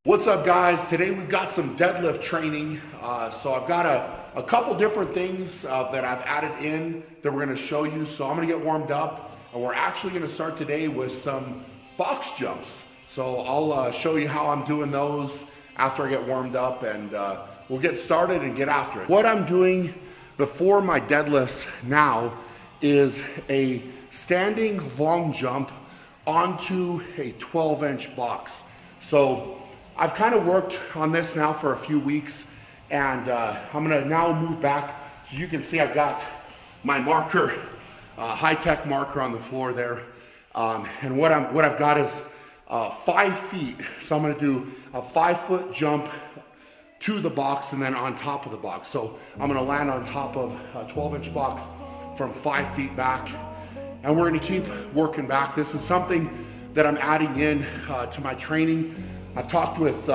What's up, guys? Today we've got some deadlift training. So I've got a couple different things that I've added in that we're going to show you. So I'm going to get warmed up, and we're actually going to start today with some box jumps. So I'll show you how I'm doing those after I get warmed up, and we'll get started and get after it. What I'm doing before my deadlifts now is a standing long jump onto a 12-inch box. So I've kind of worked on this now for a few weeks, and I'm gonna now move back. So you can see I've got my marker, high-tech marker on the floor there. And what I've got is 5 feet. So I'm gonna do a 5-foot jump to the box and then on top of the box. So I'm gonna land on top of a 12-inch box from 5 feet back. And we're gonna keep working back. This is something that I'm adding in to my training. I've talked with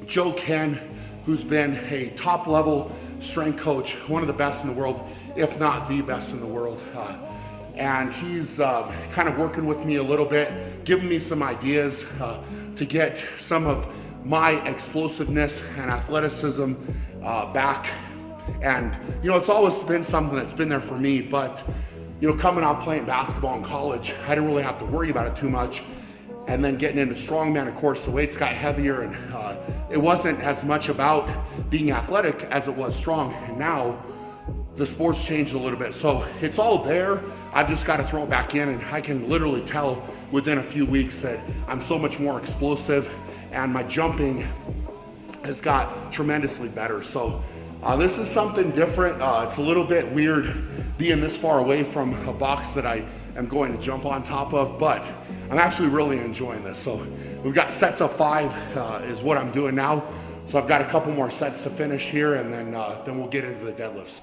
Joe Ken, who's been a top level strength coach, one of the best in the world, if not the best in the world. And he's kind of working with me a little bit, giving me some ideas to get some of my explosiveness and athleticism back. And you know, it's always been something that's been there for me, but you know, coming out playing basketball in college, I didn't really have to worry about it too much. And then getting into strongman, of course, the weights got heavier, and it wasn't as much about being athletic as it was strong. And now the sport's changed a little bit. So it's all there. I've just got to throw it back in, and I can literally tell within a few weeks that I'm so much more explosive, and my jumping has got tremendously better. So this is something different. It's a little bit weird being this far away from a box that I am going to jump on top of, but I'm actually really enjoying this. So we've got sets of 5 is what I'm doing now. So I've got a couple more sets to finish here, and then we'll get into the deadlifts.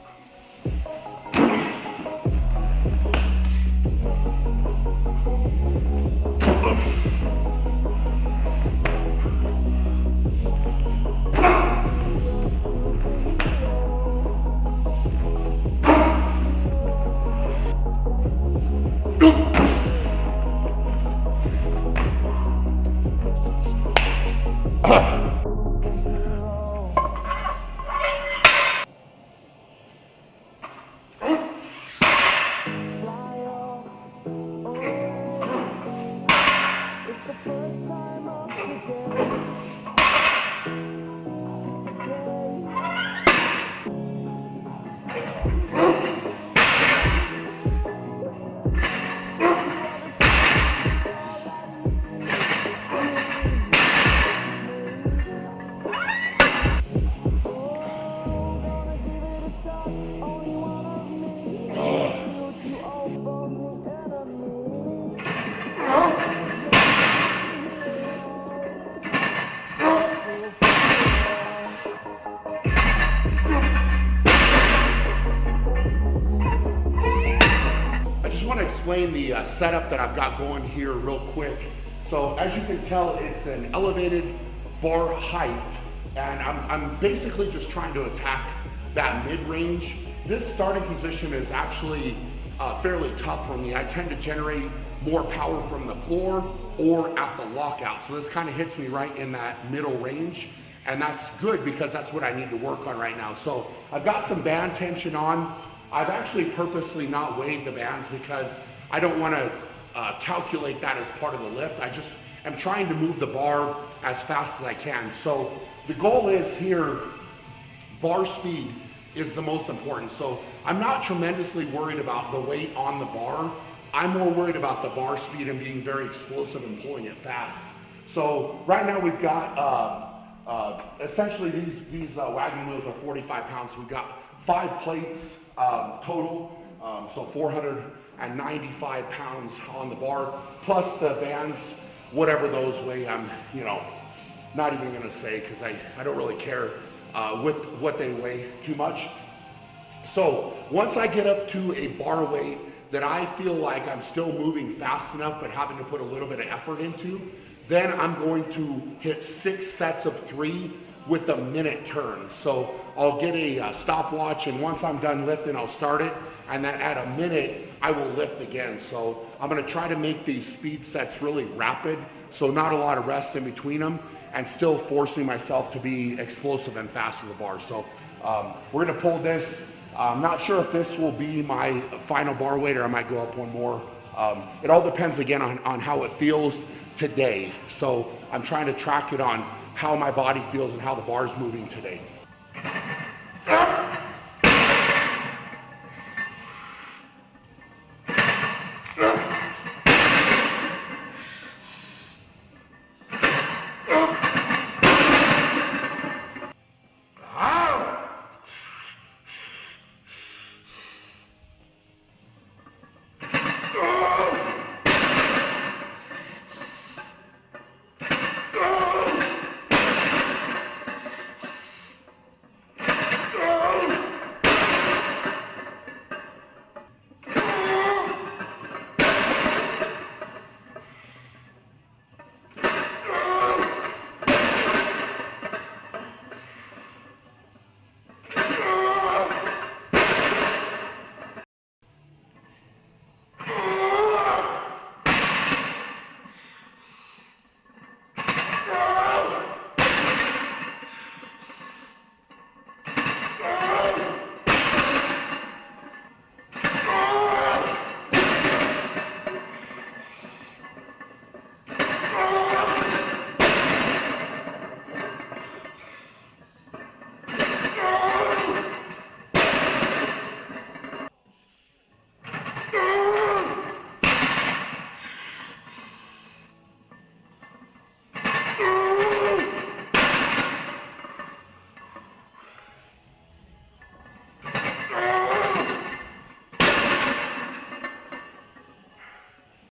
Explain the setup that I've got going here real quick. So as you can tell, it's an elevated bar height, and I'm basically just trying to attack that mid-range. This starting position is actually fairly tough for me. I tend to generate more power from the floor or at the lockout. So this kind of hits me right in that middle range, and that's good because that's what I need to work on right now. So I've got some band tension on. I've actually purposely not weighed the bands because I don't want to calculate that as part of the lift. I just am trying to move the bar as fast as I can. So the goal is here, bar speed is the most important. So I'm not tremendously worried about the weight on the bar. I'm more worried about the bar speed and being very explosive and pulling it fast. So right now we've got essentially these wagon wheels are 45 pounds. We've got 5 plates total, so 495 pounds on the bar, plus the bands, whatever those weigh. I'm, you know, not even gonna say because I don't really care with what they weigh too much. So once I get up to a bar weight that I feel like I'm still moving fast enough but having to put a little bit of effort into, then I'm going to hit 6 sets of 3 with a minute turn. So I'll get a stopwatch, and once I'm done lifting, I'll start it, and then at a minute, I will lift again. So I'm gonna try to make these speed sets really rapid, so not a lot of rest in between them, and still forcing myself to be explosive and fast with the bar. So we're gonna pull this. I'm not sure if this will be my final bar weight or I might go up one more. It all depends again on how it feels today. So I'm trying to track it on how my body feels and how the bar's moving today.